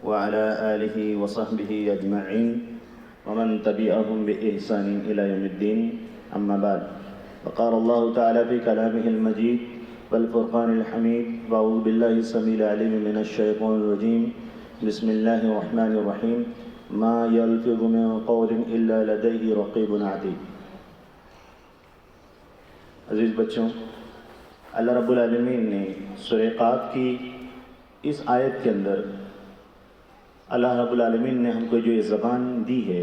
وعلى آله وصحبه أجمعين ومن تبعهم بإحسان إلى يوم الدين. أما بعد، فقال الله تعالى في كلامه المجيد والفرقان الحميد: وأعوذ بالله السميع العليم من الشيطان الرجيم. بسم الله الرحمن الرحيم. ما يلفظ من قول إلا لديه رقيب عتيد. عزیز بچوں، اللہ رب العالمین نے سورہ قاف کی اس آیت کے اندر اللہ رب العالمین نے ہم کو جو یہ زبان دی ہے،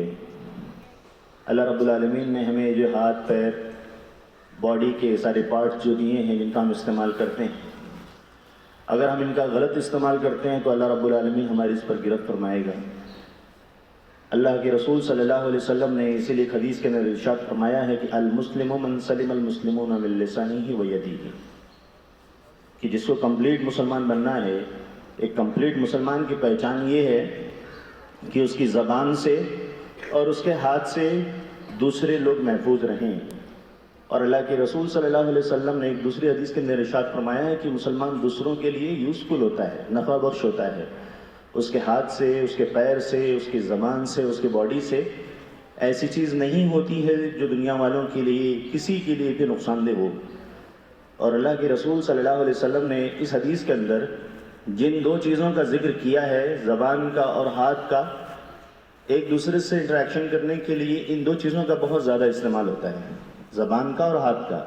اللہ رب العالمین نے ہمیں جو ہاتھ پیر باڈی کے سارے پارٹس جو دیے ہیں جن کا ہم استعمال کرتے ہیں، اگر ہم ان کا غلط استعمال کرتے ہیں تو اللہ رب العالمین ہماری اس پر گرفت فرمائے گا. اللہ کے رسول صلی اللہ علیہ وسلم نے اسی لیے حدیث کے اندر ارشاد فرمایا ہے کہ المسلم من سلم المسلمون من لسانہ و یدہ، کہ جس کو کمپلیٹ مسلمان بننا ہے، ایک کمپلیٹ مسلمان کی پہچان یہ ہے کہ اس کی زبان سے اور اس کے ہاتھ سے دوسرے لوگ محفوظ رہیں. اور اللہ کے رسول صلی اللہ علیہ وسلم نے ایک دوسری حدیث کے اندر ارشاد فرمایا ہے کہ مسلمان دوسروں کے لیے یوزفل ہوتا ہے، نفع بخش ہوتا ہے. اس کے ہاتھ سے، اس کے پیر سے، اس کی زبان سے، اس کی باڈی سے ایسی چیز نہیں ہوتی ہے جو دنیا والوں کے لیے کسی کے لیے بھی نقصان دہ ہو. اور اللہ کے رسول صلی اللہ علیہ وسلم نے اس حدیث کے اندر جن دو چیزوں کا ذکر کیا ہے، زبان کا اور ہاتھ کا، ایک دوسرے سے انٹریکشن کرنے کے لیے ان دو چیزوں کا بہت زیادہ استعمال ہوتا ہے، زبان کا اور ہاتھ کا.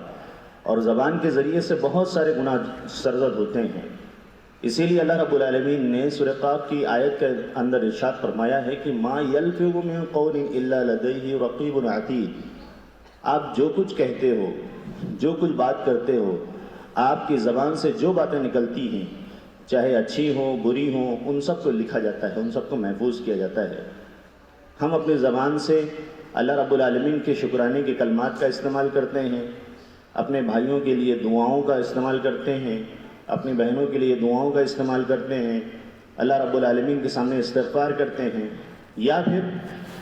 اور زبان کے ذریعے سے بہت سارے گناہ سرزد ہوتے ہیں. اسی لیے اللہ رب العالمین نے سورہ قاف کی آیت کے اندر ارشاد فرمایا ہے کہ ما یلفظ من قول الا لدیہ رقیب عتید. آپ جو کچھ کہتے ہو، جو کچھ بات کرتے ہو، آپ کی زبان سے جو باتیں نکلتی ہیں، چاہے اچھی ہوں بری ہوں، ان سب کو لکھا جاتا ہے، ان سب کو محفوظ کیا جاتا ہے. ہم اپنی زبان سے اللہ رب العالمین کے شکرانے کے کلمات کا استعمال کرتے ہیں، اپنے بھائیوں کے لیے دعاؤں کا استعمال کرتے ہیں، اپنی بہنوں کے لیے دعاؤں کا استعمال کرتے ہیں، اللہ رب العالمین کے سامنے استغفار کرتے ہیں. یا پھر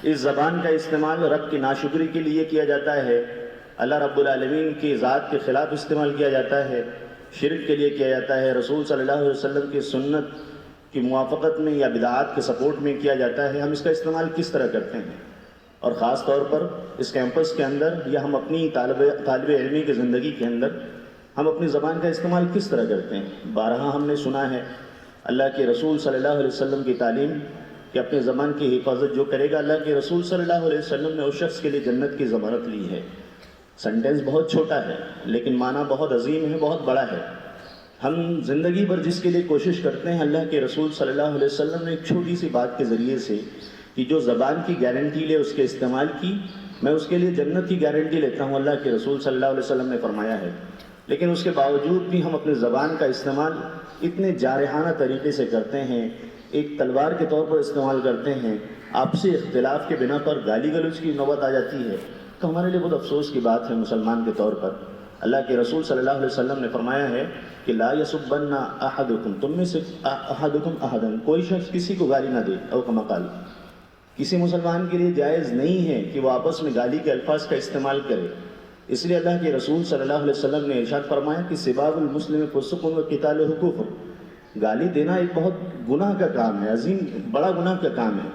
اس زبان کا استعمال رب کی ناشکری کے لیے کیا جاتا ہے، اللہ رب العالمین کی ذات کے خلاف استعمال کیا جاتا ہے، شرک کے لیے کیا جاتا ہے، رسول صلی اللہ علیہ وسلم کی سنت کی موافقت میں یا بدعات کے سپورٹ میں کیا جاتا ہے. ہم اس کا استعمال کس طرح کرتے ہیں؟ اور خاص طور پر اس کیمپس کے اندر یا ہم اپنی طالب علمی کی زندگی کے اندر ہم اپنی زبان کا استعمال کس طرح کرتے ہیں؟ بارہا ہم نے سنا ہے اللہ کے رسول صلی اللہ علیہ وسلم کی تعلیم کہ اپنی زبان کی حفاظت جو کرے گا، اللہ کے رسول صلی اللہ علیہ وسلم نے اس شخص کے لیے جنت کی ضمانت لی ہے. سینٹینس بہت چھوٹا ہے لیکن معنی بہت عظیم ہے، بہت بڑا ہے. ہم زندگی بھر جس کے لیے کوشش کرتے ہیں، اللہ کے رسول صلی اللہ علیہ وسلم نے ایک چھوٹی سی بات کے ذریعے سے کہ جو زبان کی گارنٹی لے اس کے استعمال کی، میں اس کے لیے جنت کی گارنٹی لیتا ہوں، اللہ کے رسول صلی اللہ علیہ وسلم نے فرمایا ہے. لیکن اس کے باوجود بھی ہم اپنی زبان کا استعمال اتنے جارحانہ طریقے سے کرتے ہیں، ایک تلوار کے طور پر استعمال کرتے ہیں. آپسی اختلاف کے بنا پر گالی گلوچ کی نوبت آ جاتی ہے تو ہمارے لیے بہت افسوس کی بات ہے مسلمان کے طور پر. اللہ کے رسول صلی اللہ علیہ وسلم نے فرمایا ہے کہ لا یسبن احدکم، تم میں سے احدکم احدا، کوئی شخص کسی کو گالی نہ دے. او کما قال، کسی مسلمان کے لیے جائز نہیں ہے کہ وہ آپس میں گالی کے الفاظ کا استعمال کرے. اس لیے اللہ کے رسول صلی اللہ علیہ وسلم نے ارشاد فرمایا کہ سباب المسلم فسق و قتالہ کفر. گالی دینا ایک بہت گناہ کا کام ہے، عظیم بڑا گناہ کا کام ہے.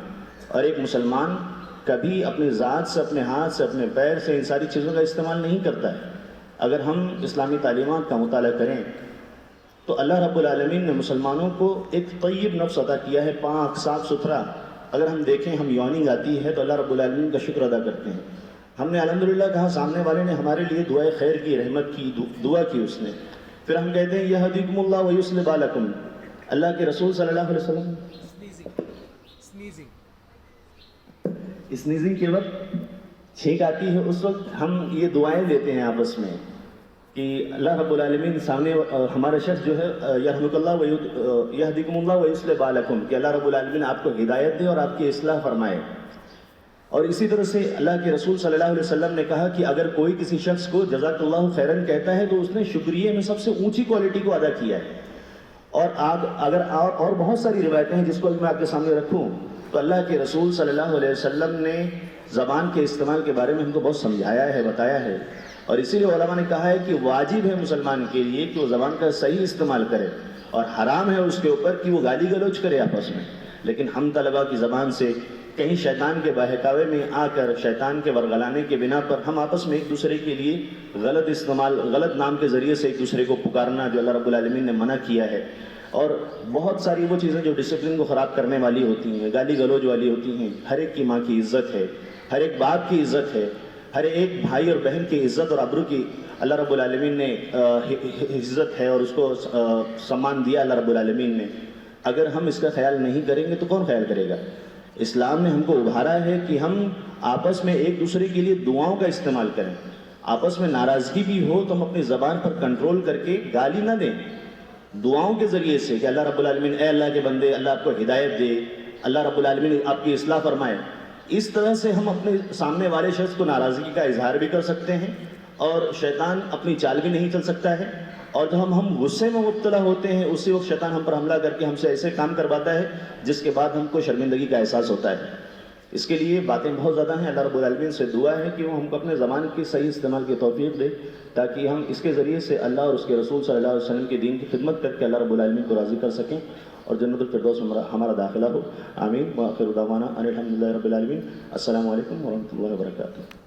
اور ایک مسلمان کبھی اپنی ذات سے، اپنے ہاتھ سے، اپنے پیر سے ان ساری چیزوں کا استعمال نہیں کرتا ہے. اگر ہم اسلامی تعلیمات کا مطالعہ کریں تو اللہ رب العالمین نے مسلمانوں کو ایک طیب نفس عطا کیا ہے، پاک صاف ستھرا. اگر ہم دیکھیں ہم یوننگ آتی ہے تو اللہ رب العالمین کا شکر ادا کرتے ہیں. ہم نے الحمدللہ کہا، سامنے والے نے ہمارے لیے دعائے خیر کی، رحمت کی، دعا کی اس نے، پھر ہم کہتے ہیں یہدیکم اللہ ویصلح بالکم. اللہ کے رسول صلی اللہ علیہ وسلم اسنیزنگ کے وقت چھینک آتی ہے، اس وقت ہم یہ دعائیں دیتے ہیں آپس میں کہ اللہ رب العالمین سامنے ہمارا شخص جو ہے یرحمک اللہ یہدیکم اللہ ویصلح بالکم، کہ اللہ رب العالمین آپ کو ہدایت دے اور آپ کی اصلاح فرمائے. اور اسی طرح سے اللہ کے رسول صلی اللہ علیہ وسلم نے کہا کہ اگر کوئی کسی شخص کو جزاک اللہ خیرن کہتا ہے تو اس نے شکریہ میں سب سے اونچی کوالٹی کو ادا کیا ہے. اور اگر اور بہت ساری روایتیں ہیں جس کو میں آپ کے سامنے رکھوں تو اللہ کے رسول صلی اللہ علیہ وسلم نے زبان کے استعمال کے بارے میں ہم کو بہت سمجھایا ہے، بتایا ہے. اور اسی لیے علماء نے کہا ہے کہ واجب ہے مسلمان کے لیے کہ وہ زبان کا صحیح استعمال کرے. اور حرام ہے اس کے اوپر کہ وہ گالی گلوچ کرے آپس میں. لیکن ہم طلباء کی زبان سے کہیں شیطان کے بہکاوے میں آ کر شیطان کے ورغلانے کے بنا پر ہم آپس میں ایک دوسرے کے لیے غلط نام کے ذریعے سے ایک دوسرے کو پکارنا جو اللہ رب العالمین نے منع کیا ہے. اور بہت ساری وہ چیزیں جو ڈسپلن کو خراب کرنے والی ہوتی ہیں, گالی گلوچ والی ہوتی ہیں. ہر ایک کی ماں کی عزت ہے, ہر ایک باپ کی عزت ہے, ہر ایک بھائی اور بہن کی عزت اور آبرو کی اللہ رب العالمین نے عزت ہے اور اس کو سمان دیا اللہ رب العالمین نے. اگر ہم اس کا خیال نہیں کریں گے تو کون خیال کرے گا؟ اسلام نے ہم کو ابھارا ہے کہ ہم آپس میں ایک دوسرے کے لیے دعاؤں کا استعمال کریں. آپس میں ناراضگی بھی ہو تو ہم اپنی زبان پر کنٹرول کر کے گالی نہ دیں, دعاؤں کے ذریعے سے کہ اللہ رب العالمین اے اللہ کے بندے اللہ آپ کو ہدایت دے, اللہ رب العالمین آپ کی اصلاح فرمائے. اس طرح سے ہم اپنے سامنے والے شخص کو ناراضگی کا اظہار بھی کر سکتے ہیں اور شیطان اپنی چال بھی نہیں چل سکتا ہے. اور جب ہم غصے میں مبتلا ہوتے ہیں اسی وقت شیطان ہم پر حملہ کر کے ہم سے ایسے کام کرواتا ہے جس کے بعد ہم کو شرمندگی کا احساس ہوتا ہے. اس کے لیے باتیں بہت زیادہ ہیں. اللہ رب العالمین سے دعا ہے کہ وہ ہم کو اپنے زبان کی صحیح استعمال کی توفیق دے تاکہ ہم اس کے ذریعے سے اللہ اور اس کے رسول صلی اللہ علیہ وسلم کے دین کی خدمت کر کے اللہ رب العالمین کو راضی کر سکیں اور جنت الفردوس میں ہمارا داخلہ ہو. آمین. وآخر دعوانا ان الحمد للہ رب العالمین. السلام علیکم ورحمۃ اللہ وبرکاتہ.